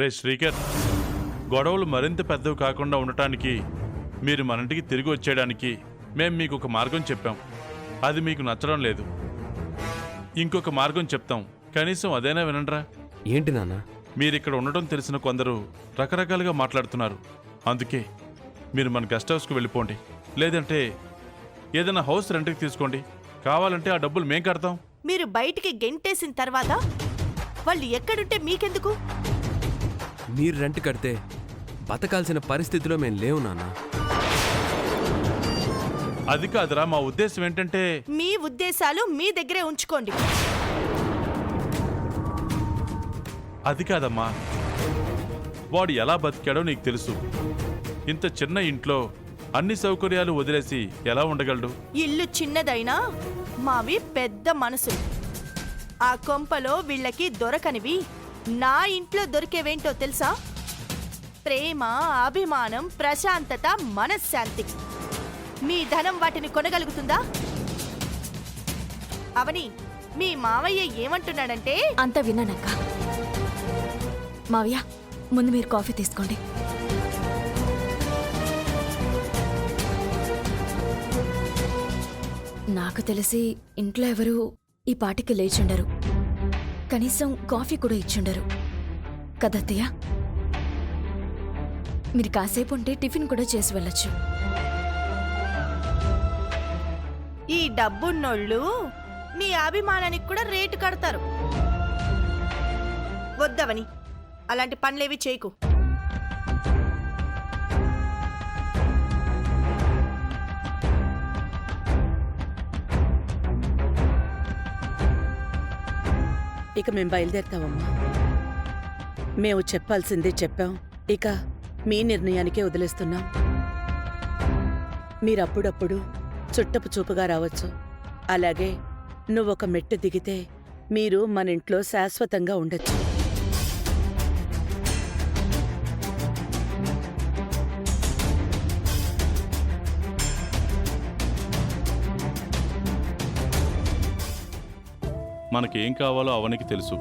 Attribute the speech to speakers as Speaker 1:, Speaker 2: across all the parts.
Speaker 1: రే శ్రీకర్, గొడవలు మరింత పెద్దవి కాకుండా ఉండటానికి, మీరు మన ఇంటికి తిరిగి వచ్చేయడానికి మేం మీకు ఒక మార్గం చెప్పాం. అది మీకు నచ్చడం లేదు. ఇంకొక మార్గం చెప్తాం, కనీసం అదైనా వినండ్రా.
Speaker 2: ఏంటి నాన్న?
Speaker 1: మీరిక్కడ ఉండటం తెలిసిన కొందరు రకరకాలుగా మాట్లాడుతున్నారు. అందుకే మీరు మన గెస్ట్ హౌస్కి వెళ్ళిపోండి, లేదంటే ఏదైనా హౌస్ రెంట్కి తీసుకోండి. కావాలంటే ఆ డబ్బులు మేం కడతాం.
Speaker 3: మీరు బయటికి గెంటేసిన తర్వాత వాళ్ళు ఎక్కడుంటే మీకెందుకు?
Speaker 2: మీరు రెంట్ కడితే బతకాల్సిన పరిస్థితిలో మేం లేవు నాన్న.
Speaker 1: అది కాదురా, మా ఉద్దేశం ఏంటంటే
Speaker 3: మీ ఉద్దేశాలు మీ దగ్గరే ఉంచుకోండి.
Speaker 1: అది కాదమ్మా, వాడు ఎలా బతికాడో నీకు తెలుసు. ఇంత చిన్న ఇంట్లో అన్ని సౌకర్యాలు వదిలేసి ఎలా ఉండగలడు?
Speaker 3: ఇల్లు చిన్నదైనా మావి పెద్ద మనసు. ఆ కొంపలో వీళ్ళకి దొరకనివి నా ఇంట్లో దొరికేవేంటో తెలుసా? ప్రేమ, అభిమానం, ప్రశాంతత, మనశ్శాంతి. మీ ధనం వాటిని కొనగలుగుతుందా? అవని, మీ మావయ్య ఏమంటున్నాడంటే,
Speaker 4: అంత విన్నానక్క. మావయ్య, ముందు మీరు కాఫీ తీసుకోండి. నాకు తెలిసి ఇంట్లో ఎవరూ ఈ పాటికి లేచుండరు. కనీసం కాఫీ కూడా ఇచ్చుండరు కదత్తయ్య. మీరు కాసేపు ఉంటే టిఫిన్ కూడా చేసి వెళ్ళొచ్చు.
Speaker 3: ఈ డబ్బున్నోళ్ళు నీ అభిమానానికి కూడా రేటు కడతారు. వద్దవని, అలాంటి పనులేవి చేయకు.
Speaker 5: ఇక మేం బయలుదేరుతామమ్మా. మేము చెప్పాల్సిందే చెప్పాం. ఇక మీ నిర్ణయానికే వదిలేస్తున్నాం. మీరప్పుడప్పుడు చుట్టపు చూపుగా రావచ్చు. అలాగే నువ్వొక మెట్టు దిగితే మీరు మన ఇంట్లో శాశ్వతంగా ఉండొచ్చు.
Speaker 1: మనకేం కావాలో అవనికి తెలుసు.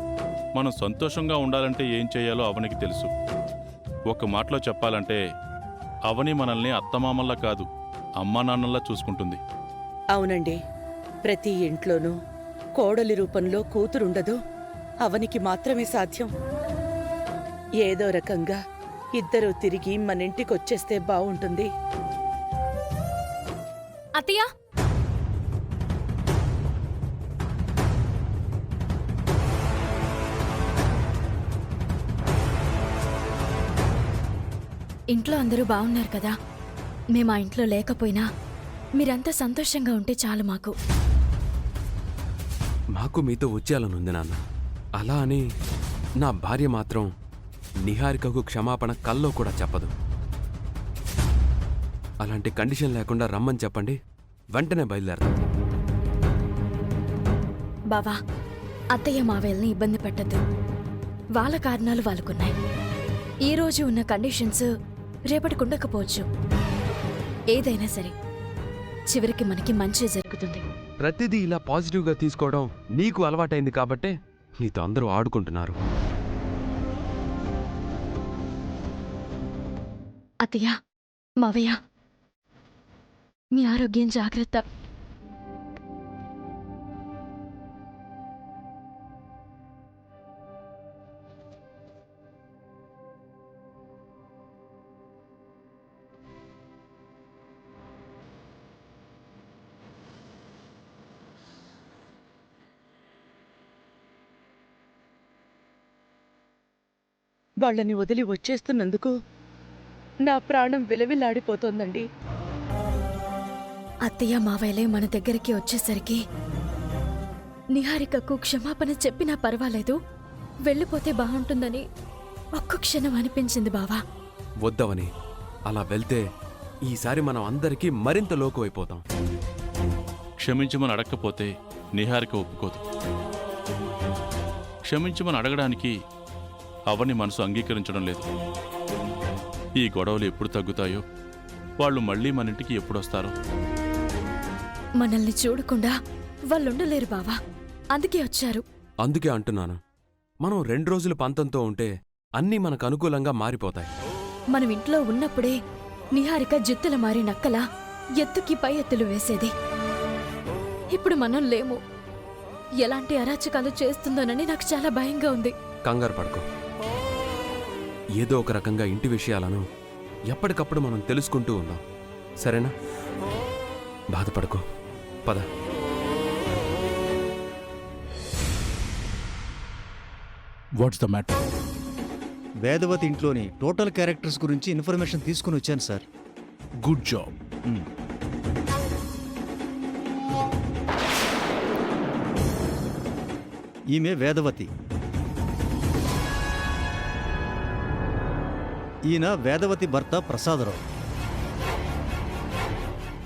Speaker 1: మనం సంతోషంగా ఉండాలంటే ఏం చేయాలో అవనికి తెలుసు. ఒక మాటలో చెప్పాలంటే అవని మనల్ని అత్తమామల్లా కాదు, అమ్మా నాన్నల్లా చూసుకుంటుంది.
Speaker 5: అవునండి, ప్రతి ఇంట్లోనూ కోడలి రూపంలో కూతురుండదు. అవనికి మాత్రమే సాధ్యం. ఏదో రకంగా ఇద్దరూ తిరిగి మన ఇంటికొచ్చేస్తే బావుంటుంది.
Speaker 4: అత్తయ్య, ఇంట్లో అందరూ బాగున్నారు కదా? మేము ఆ ఇంట్లో లేకపోయినా మీరంతా సంతోషంగా ఉంటే చాలు మాకు.
Speaker 2: మాకు మీతో వచ్చేయాలనుంది నాన్న. అలా అని నా భార్య మాత్రం నిహారికకు క్షమాపణ కల్లో కూడా చెప్పదు. అలాంటి కండిషన్ లేకుండా రమ్మని చెప్పండి, వెంటనే బయలుదేరతాం.
Speaker 4: బావా, అత్తయ్య మావేల్ని ఇబ్బంది పెట్టద్దు. వాళ్ళ కారణాలు వాళ్ళకున్నాయి. ఈరోజు ఉన్న కండిషన్స్ రేపటికి ఉండకపోవచ్చు. ఏదైనా సరే చివరికి మనకి మంచి జరుగుతుంది.
Speaker 2: ప్రతిదీ ఇలా పాజిటివ్గా తీసుకోవడం నీకు అలవాటైంది కాబట్టే నీతో అందరూ ఆడుకుంటున్నారు.
Speaker 4: అత్తయ్య, మావయ్య, మీ ఆరోగ్యం జాగ్రత్త.
Speaker 5: వాళ్ళని వదిలి వచ్చేస్తున్నందుకు నా ప్రాణం విలవిల్లాడిపోతోందండి.
Speaker 4: అత్తయ్య మావయ్యలే మన దగ్గరికి వచ్చేసరికి నిహారికకు క్షమాపణ చెప్పినా పర్వాలేదు, వెళ్ళిపోతే బాగుంటుందని ఒక్క క్షణం అనిపించింది బావా.
Speaker 2: వద్దవని, అలా వెళ్తే ఈసారి మనం అందరికీ మరింత లోకువైపోతాం.
Speaker 1: క్షమించమని అడగకపోతే నిహారిక ఒప్పుకోదు. క్షమించమని అడగడానికి అవని మనసు అంగీకరించడం లేదు. ఈ గొడవలు ఎప్పుడు తగ్గుతాయో, వాళ్ళు మళ్ళీ మన ఇంటికి ఎప్పుడొస్తారో.
Speaker 4: మనల్ని చూడకుండా వాళ్ళుండలేరు బావా, అందుకే వచ్చారు.
Speaker 2: అందుకే అంటున్నాను, మనం 2 రోజులు పంతంతో ఉంటే అన్నీ మనకు అనుకూలంగా మారిపోతాయి.
Speaker 4: మనం ఇంట్లో ఉన్నప్పుడే నిహారిక జిత్తుల మారి నక్కలా ఎత్తుకి పై ఎత్తులు వేసేది. ఇప్పుడు మనం లేము. ఎలాంటి అరాచకాలు చేస్తుందోనని నాకు చాలా భయంగా ఉంది.
Speaker 2: కంగారు పడుకో. ఏదో ఒక రకంగా ఇంటి విషయాలను ఎప్పటికప్పుడు మనం తెలుసుకుంటూ ఉందాం, సరేనా? బాధపడుకో, పద.
Speaker 1: What's the matter?
Speaker 6: వేదవతి ఇంట్లోని టోటల్ క్యారెక్టర్స్ గురించి ఇన్ఫర్మేషన్ తీసుకుని వచ్చాను సార్.
Speaker 1: Good job.
Speaker 6: ఈమె వేదవతి. ఈయన వేదవతి భర్త ప్రసాదరావు.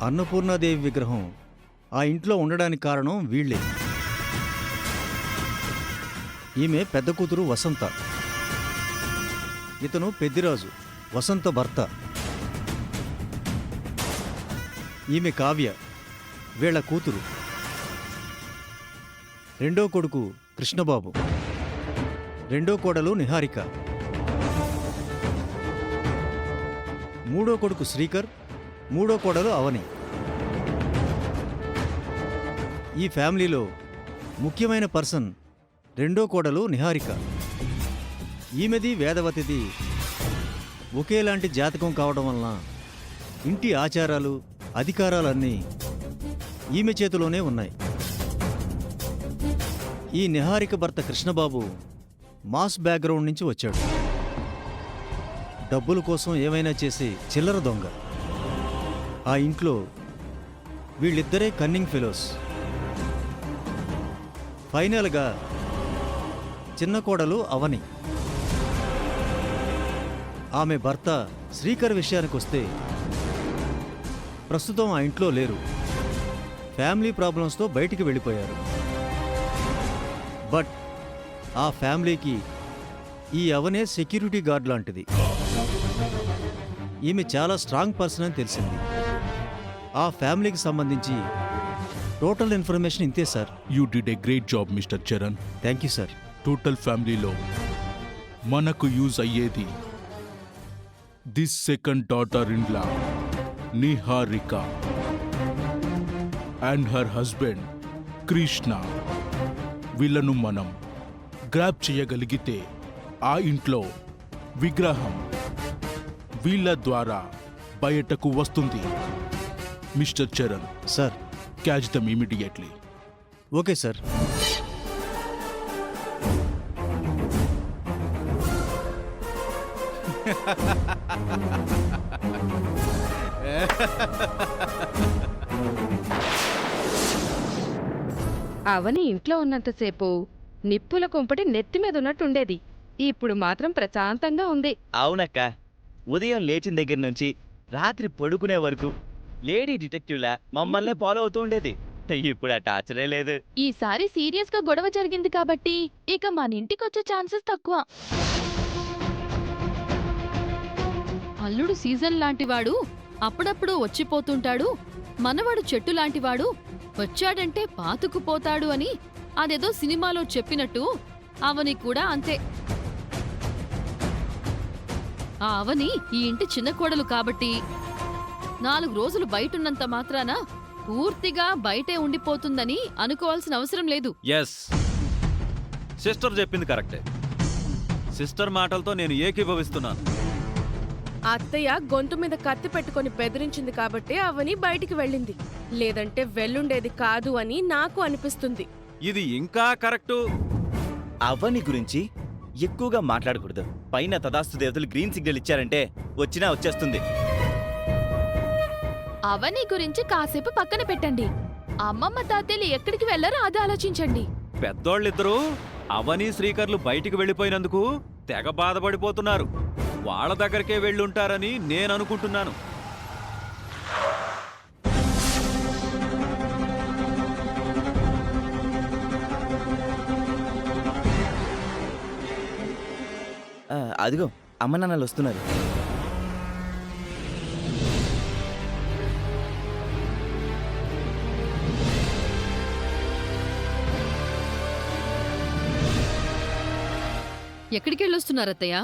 Speaker 6: అన్నపూర్ణాదేవి విగ్రహం ఆ ఇంట్లో ఉండడానికి కారణం వీళ్ళే. ఈమె పెద్ద కూతురు వసంత. ఇతను పెద్దిరాజు, వసంత భర్త. ఈమె కావ్య, వీళ్ళ కూతురు. రెండో కొడుకు కృష్ణబాబు, రెండో కోడలు నిహారిక, మూడో కొడుకు శ్రీకర్, మూడో కోడలు అవని. ఈ ఫ్యామిలీలో ముఖ్యమైన పర్సన్ రెండో కోడలు నిహారిక. ఈమెది వేదవతిది ఒకేలాంటి జాతకం కావడం వలన ఇంటి ఆచారాలు, అధికారాలన్నీ ఈమె చేతిలోనే ఉన్నాయి. ఈ నిహారిక భర్త కృష్ణబాబు మాస్ బ్యాక్గ్రౌండ్ నుంచి వచ్చాడు. డబ్బుల కోసం ఏమైనా చేసే చిల్లర దొంగ. ఆ ఇంట్లో వీళ్ళిద్దరే కన్నింగ్ ఫెలోస్. ఫైనల్గా చిన్న కోడలు అవని. ఆమె భర్త శ్రీకర్ విషయానికొస్తే ప్రస్తుతం ఆ ఇంట్లో లేరు. ఫ్యామిలీ ప్రాబ్లమ్స్తో బయటికి వెళ్ళిపోయారు. బట్ ఆ ఫ్యామిలీకి ఈ అవనే సెక్యూరిటీ గార్డ్ లాంటిది. ఈమె చాలా స్ట్రాంగ్ పర్సన్ అని తెలిసింది. ఆ ఫ్యామిలీకి సంబంధించి టోటల్ ఇన్ఫర్మేషన్ ఇంతే sir.
Speaker 7: You did a great job mister Charan.
Speaker 6: Thank you sir.
Speaker 7: Total ఫ్యామిలీలో మనకు యూజ్ అయ్యేది this second daughter in law Niharika and her husband Krishna. వీళ్ళను మనం గ్రాప్ చేయగలిగితే ఆ ఇంట్లో విగ్రహం వీళ్ళ ద్వారా బయటకు వస్తుంది. Mister Charan,
Speaker 6: sir.
Speaker 7: Catch them immediately.
Speaker 6: Okay sir.
Speaker 8: Avani ఇంట్లో ఉన్నంతసేపు నిప్పుల కుంపటి నెత్తి మీద ఉన్నట్టుండేది. ఇప్పుడు మాత్రం ప్రశాంతంగా ఉంది.
Speaker 9: అవునక్క, ఉదయం లేచిన దగ్గర నుంచి రాత్రి పడుకునే వరకు లేడీ డిటెక్టివ్లా మమ్మల్నే ఫాలో అవుతూ ఉండేది. ఇప్పుడు ఆ టార్చరే లేదు.
Speaker 10: ఈసారి సీరియస్ గా గొడవ జరిగింది కాబట్టి ఇక మన ఇంటికొచ్చే ఛాన్సెస్ తక్కువ. అల్లుడు సీజన్ లాంటివాడు అప్పుడప్పుడు వచ్చిపోతుంటాడు, మనవాడు చెట్టు లాంటివాడు వచ్చాడంటే పాతుకుపోతాడు అని అదేదో సినిమాలో చెప్పినట్టు అవని కూడా అంతే. ఆ అవని ఈ ఇంటి చిన్న కోడలు కాబట్టి 4 రోజులు బయటున్నంత మాత్రాన పూర్తిగా బయటే ఉండిపోతుందని అనుకోవాల్సిన అవసరం లేదు.
Speaker 11: ఎస్, సిస్టర్ చెప్పింది కరెక్టే. సిస్టర్ మాటలతో నేను ఏకీభవిస్తున్నాను.
Speaker 8: అత్తయ్య గొంతు మీద కత్తి పెట్టుకొని బెదిరించింది కాబట్టి అవని బయటికి వెళ్ళింది. లేదంటే వెళ్ళుండేది కాదు అని నాకు అనిపిస్తుంది.
Speaker 11: ఇది ఇంకా కరెక్టు.
Speaker 9: అవని గురించి ఎక్కువగా మాట్లాడకూడదు. పైన తదాస్తు దేవతలు గ్రీన్ సిగ్నల్ ఇచ్చారంటే వచ్చినా వచ్చేస్తుంది.
Speaker 10: అవని గురించి కాసేపు పక్కన పెట్టండి. అమ్మమ్మ తాతయ్యలు ఎక్కడికి వెళ్లారో అది ఆలోచించండి.
Speaker 11: పెద్దోళ్ళిద్దరూ అవని శ్రీకర్లు బయటికి వెళ్ళిపోయినందుకు తెగ బాధపడిపోతున్నారు. వాళ్ళ దగ్గరికే వెళ్ళుంటారని నేను అనుకుంటున్నాను.
Speaker 9: అదిగో అమ్మ నాన్నలు వస్తున్నారు.
Speaker 10: ఎక్కడికి వెళ్ళొస్తున్నారు అత్తయ్య?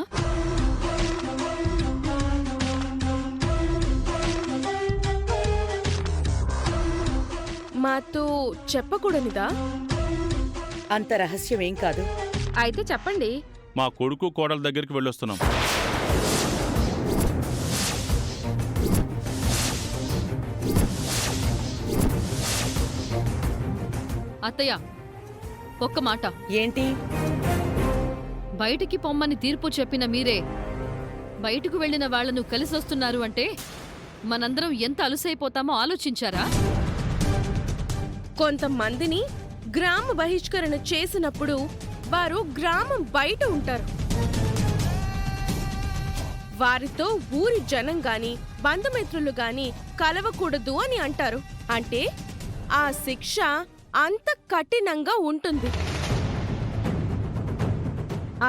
Speaker 8: మాతో చెప్పకూడనిదా?
Speaker 5: అంత రహస్యం ఏం కాదు.
Speaker 8: అయితే చెప్పండి.
Speaker 1: మా కొడుకు కోడల దగ్గరికి వెళ్ళొస్తున్నాం.
Speaker 10: అత్తయ్య, ఒక్క మాట.
Speaker 5: ఏంటి?
Speaker 10: బయటికి పొమ్మని తీర్పు చెప్పిన మీరే బయటకు వెళ్లిన వాళ్లను కలిసొస్తున్నారు అంటే మనందరం ఎంత అలుసైపోతామో ఆలోచించారా?
Speaker 8: కొంతమందిని గ్రామ బహిష్కరణ చేసినప్పుడు వారు గ్రామం బయట ఉంటారు. వారితో ఊరి జనం గాని బంధుమిత్రులు గాని కలవకూడదు అని అంటారు. అంటే ఆ శిక్ష అంత కఠినంగా ఉంటుంది.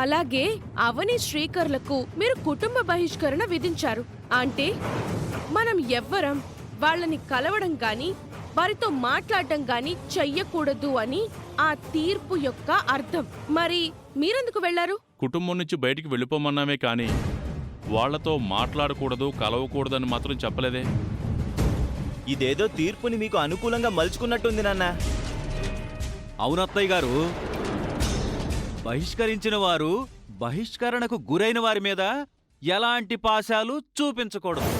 Speaker 8: అలాగే అవని శ్రీకర్లకు మీరు కుటుంబ బహిష్కరణ విధించారు. అంటే మనం ఎవ్వరం వాళ్ళని కలవడం గాని వారితో మాట్లాడడం గాని చెయ్యకూడదు అని ఆ తీర్పు యొక్క అర్థం. మరి మీరెందుకు వెళ్లారు?
Speaker 1: కుటుంబం నుంచి బయటికి వెళ్ళిపోమన్నామే కానీ వాళ్లతో మాట్లాడకూడదు, కలవకూడదని మాత్రం చెప్పలేదే.
Speaker 9: ఇదేదో తీర్పుని మీకు అనుకూలంగా మలుచుకున్నట్టుంది నాన్న.
Speaker 11: అవునత్తయ్య గారు, బహిష్కరించిన వారు బహిష్కరణకు గురైన వారి మీద ఎలాంటి పాశాలు చూపించకూడదు.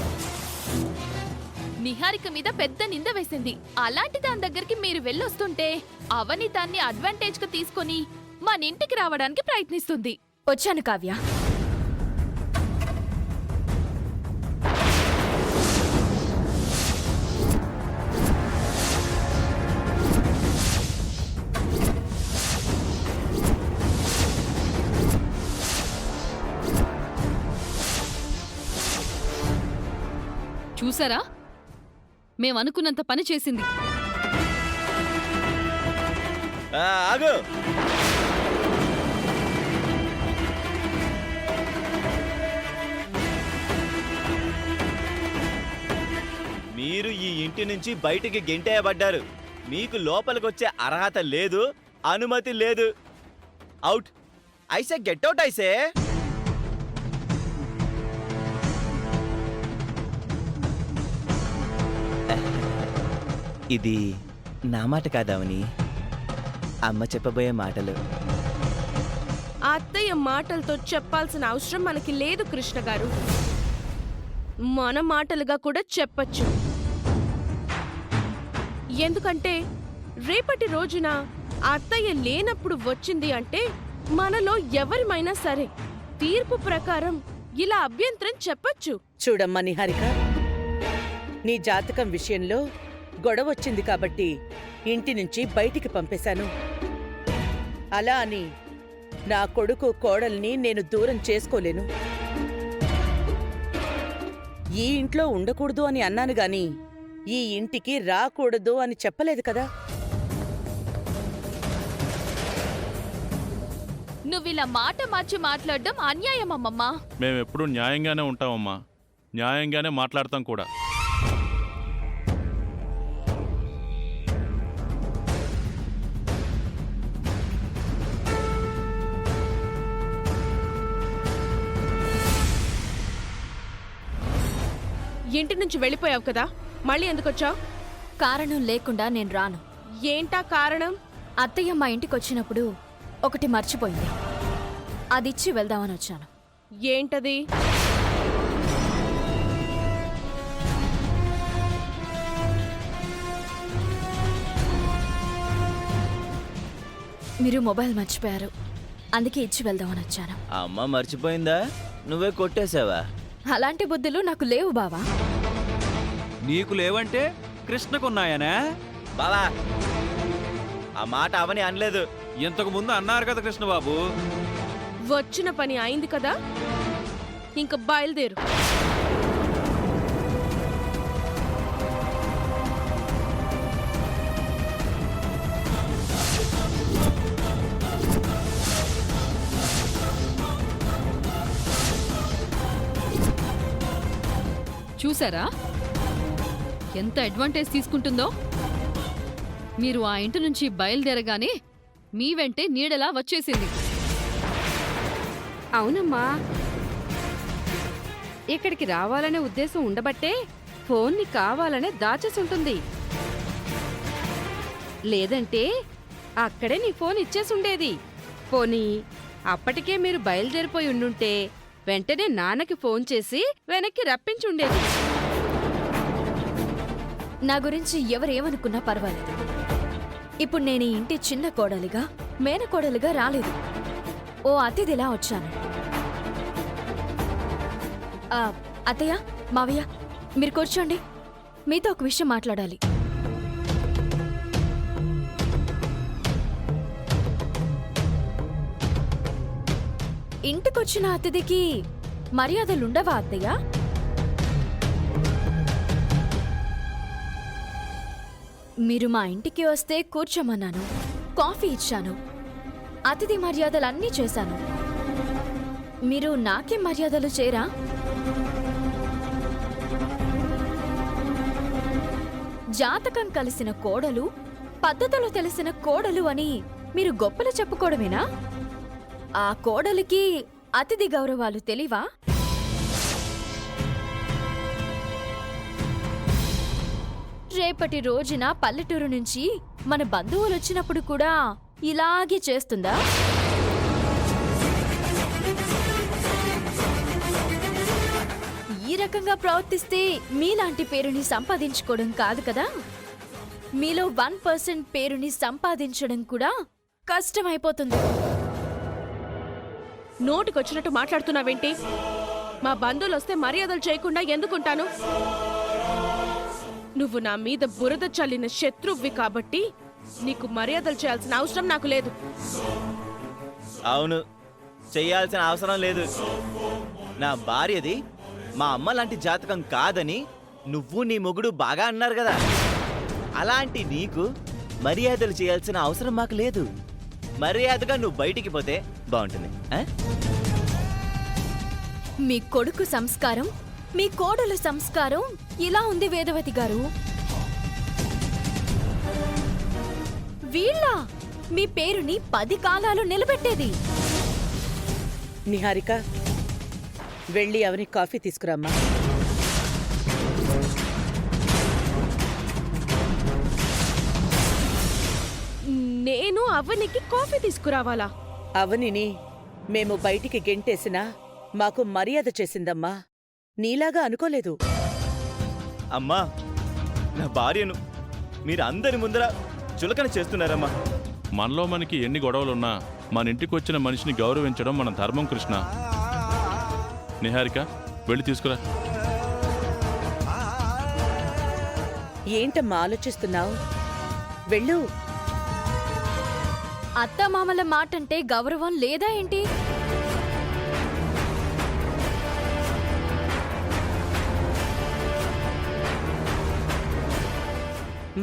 Speaker 4: నిహారిక మీద పెద్ద నింద వేసింది. అలాంటి దాని దగ్గరికి మీరు వెళ్ళొస్తుంటే అవని దాన్ని అడ్వాంటేజ్ గా తీసుకొని మన ఇంటికి రావడానికి ప్రయత్నిస్తుంది. వచ్చాను కావ్య.
Speaker 10: చూసారా, మేమనుకున్నంత పని చేసింది.
Speaker 9: ఆగు. మీరు ఈ ఇంటి నుంచి బయటికి గెంటేయబడ్డారు. మీకు లోపలికొచ్చే అర్హత లేదు, అనుమతి లేదు. అవుట్. ఐసే గెట్ అవుట్ ఐసే. ఇది నా మాట కాదావని, అమ్మ చెప్పబోయే మాటలు.
Speaker 8: అత్తయ్య మాటలతో చెప్పాల్సిన అవసరం మనకి లేదు కృష్ణ గారు. మన మాటలుగా కూడా చెప్పచ్చు. ఎందుకంటే రేపటి రోజున అత్తయ్య లేనప్పుడు వచ్చింది అంటే మనలో ఎవరిమైనా సరే తీర్పు ప్రకారం ఇలా అభ్యంతరం చెప్పచ్చు.
Speaker 5: చూడమ్మా నిహారిక, నీ జాతకం విషయంలో గొడవ వచ్చింది కాబట్టి ఇంటి నుంచి బయటికి పంపేశాను. అలా అని నా కొడుకు కోడల్ని నేను దూరం చేసుకోలేను. ఈ ఇంట్లో ఉండకూడదు అని అన్నాను గాని ఈ ఇంటికి రాకూడదు అని చెప్పలేదు కదా.
Speaker 4: నువ్విలా మాట మార్చి మాట్లాడడం అన్యాయమమ్మమ్మా.
Speaker 1: మేమెప్పుడూ న్యాయంగానే ఉంటామమ్మా, న్యాయంగానే మాట్లాడతాం కూడా.
Speaker 8: ఇంటి నుంచి వెళ్ళిపోయావు కదా, మళ్ళీ ఎందుకొచ్చావు?
Speaker 4: కారణం లేకుండా నేను రాను.
Speaker 8: ఏంటా కారణం?
Speaker 4: అత్తయ్య మా ఇంటికి వచ్చినప్పుడు ఒకటి మర్చిపోయింది. అదిచ్చి వెళ్దామని వచ్చాను.
Speaker 8: ఏంటది?
Speaker 4: మీరు మొబైల్ మర్చిపోయారు, అందుకే ఇచ్చి వెళ్దామని వచ్చాను.
Speaker 9: అమ్మ మర్చిపోయిందా? నువ్వే కొట్టేశావా?
Speaker 4: అలాంటి బుద్ధులు నాకు లేవు బావా.
Speaker 11: నీకు లేవంటే కృష్ణకున్నాయనా?
Speaker 9: బావా, ఆ మాట అవని అనలేదు.
Speaker 11: ఇంతకు ముందు అన్నారు కదా కృష్ణబాబు.
Speaker 8: వచ్చిన పని అయింది కదా, ఇంక బయలుదేరు.
Speaker 10: చూసారా ఎంత అడ్వాంటేజ్ తీసుకుంటుందో? మీరు ఆ ఇంటి నుంచి బయలుదేరగానే మీ వెంటే నీడలా వచ్చేసింది.
Speaker 8: అవునమ్మా, ఇక్కడికి రావాలనే ఉద్దేశం ఉండబట్టే ఫోన్ని కావాలనే దాచేసుంటుంది. లేదంటే అక్కడే నీ ఫోన్ ఇచ్చేసుండేది. పోనీ అప్పటికే మీరు బయలుదేరిపోయి ఉండుంటే వెంటనే నాన్నకి ఫోన్ చేసి వెనక్కి రప్పించుండేది.
Speaker 4: నా గురించి ఎవరేమనుకున్నా పర్వాలేదు. ఇప్పుడు నేను ఈ ఇంటి చిన్న కోడలిగా, మేనకోడలిగా రాలేదు. ఓ అతిథిలా వచ్చాను. అత్తయ్య, మావయ్య, మీరు కూర్చోండి. మీతో ఒక విషయం మాట్లాడాలి. ఇంటికొచ్చిన అతిథికి మర్యాదలుండవా అత్తయ్య? మీరు మా ఇంటికి వస్తే కూర్చోమన్నాను, కాఫీ ఇచ్చాను, అతిథి మర్యాదలన్నీ చేశాను. మీరు నాకే మర్యాదలు చేరా? జాతకం కలిసిన కోడలు, పద్ధతులు తెలిసిన కోడలు అని మీరు గొప్పలు చెప్పుకోవడమేనా? ఆ కోడలికి అతిథి గౌరవాలు తెలీవా? రేపటి రోజున పల్లెటూరు నుంచి మన బంధువులు వచ్చినప్పుడు కూడా ఇలాగే చేస్తుందా? ఈ రకంగా ప్రవర్తిస్తే మీలాంటి పేరుని సంపాదించుకోవడం కాదు కదా. మీలో 1% పేరుని సంపాదించడం కూడా కష్టమైపోతుంది.
Speaker 8: నోటికొచ్చినట్టు మాట్లాడుతున్నావేంటి? మా బంధువులు వస్తే మర్యాదలు చేయకుండా ఎందుకుంటాను? నువ్వు నా మీద బురద చల్లిన శత్రువ్వి కాబట్టి నీకు మర్యాదలు చేయాల్సిన అవసరం నాకు లేదు.
Speaker 9: అవును, చెయ్యాల్సిన అవసరం లేదు. నా భార్యది మా అమ్మ లాంటి జాతకం కాదని నువ్వు నీ మొగుడు బాగా అన్నారు కదా. అలాంటి నీకు మర్యాదలు చేయాల్సిన అవసరం మాకు లేదు. మర్యాదగా నువ్వు బయటికి పోతే బాగుంటుంది.
Speaker 4: మీ కొడుకు సంస్కారం, మీ కోడలు సంస్కారం ఇలా ఉంది వేదవతి గారు. వీళ్ళ మీ పేరుని 10 కాలాలు నిలబెట్టేది.
Speaker 5: నిహారిక, వెళ్ళి అవని కాఫీ తీసుకురామ్మా.
Speaker 8: నేను అవనికి కాఫీ తీసుకురావాలా?
Speaker 5: అవనిని మేము బయటికి గెంటేసినా మాకు మర్యాద చేసిందమ్మా. నీలాగా అనుకోలేదు.
Speaker 9: అమ్మా, నా భార్యను మీరు అందరి ముందర చులకన చేస్తున్నారమ్మా.
Speaker 1: మనలో మనకి ఎన్ని గొడవలున్నా మన ఇంటికి వచ్చిన మనిషిని గౌరవించడం మన ధర్మం కృష్ణ. నిహారిక, వెళ్ళి తీసుకురా.
Speaker 5: ఏంటమ్మా ఆలోచిస్తున్నావు? వెళ్ళు.
Speaker 4: అత్తమామల మాటంటే గౌరవం లేదా ఏంటి?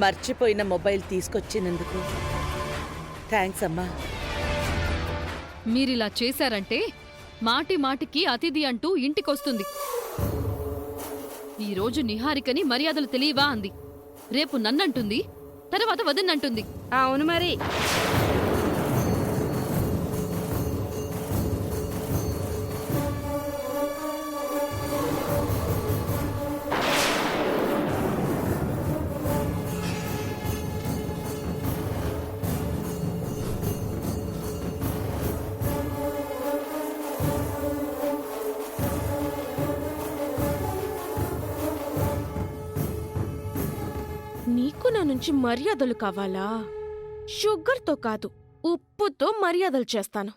Speaker 5: మర్చిపోయిన మొబైల్ తీసుకొచ్చినందుకు థ్యాంక్స్ అమ్మా.
Speaker 10: మీరిలా చేశారంటే మాటి మాటికి అతిథి అంటూ ఇంటికొస్తుంది. ఈరోజు నిహారికని మర్యాదలు తెలియవా అంది. రేపు నన్నంటుంది, తర్వాత వదినంటుంది.
Speaker 8: అవును మరి. నీకు నా నుంచి మర్యాదలు కావాలా? షుగర్తో కాదు, ఉప్పుతో మర్యాదలు చేస్తాను.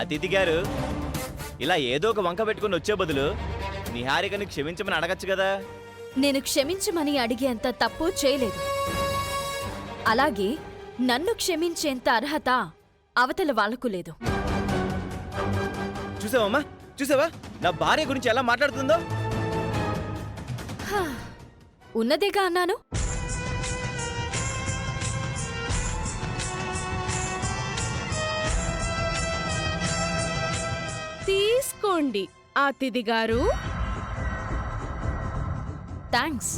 Speaker 9: అతిథి గారు, ఇలా ఏదో ఒక వంక పెట్టుకుని వచ్చే బదులు నిహారికని క్షమించమని అడగచ్చు కదా.
Speaker 4: నేను క్షమించమని అడిగేంత తప్పు చేయలేదు. అలాగే నన్ను క్షమించేంత అర్హత అవతల వాళ్లకు లేదు.
Speaker 9: చూసావమ్మా, చూసావా నా భార్య గురించి ఎలా మాట్లాడుతుందో?
Speaker 4: ఉన్నదేగా అన్నాను.
Speaker 8: తీసుకోండి అతిథి గారు.
Speaker 4: థ్యాంక్స్.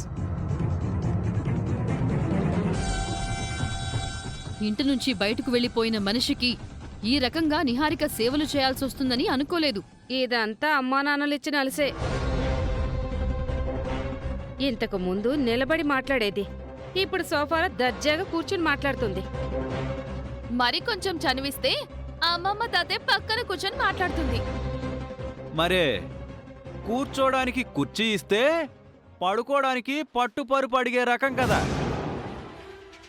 Speaker 10: ఇంటి నుంచి బయటకు వెళ్లిపోయిన మనిషికి ఈ రకంగా నిహారిక సేవలు చేయాల్సొస్తుందని అనుకోలేదు.
Speaker 8: ఇదంతా అమ్మా నాన్నలిచ్చిన అలసే. ఇంతకు ముందు నిలబడి మాట్లాడేది, ఇప్పుడు సోఫాలో దర్జాగా కూర్చుని మాట్లాడుతుంది.
Speaker 10: మరి కొంచెం చనివిస్తే అమ్మమ్మ తాతయ్య పక్కన కూర్చొని మాట్లాడుతుంది.
Speaker 11: మరే కూర్చోడానికి కుర్చీ ఇస్తే పడుకోవడానికి పట్టుపరుపు అడిగే రకం కదా.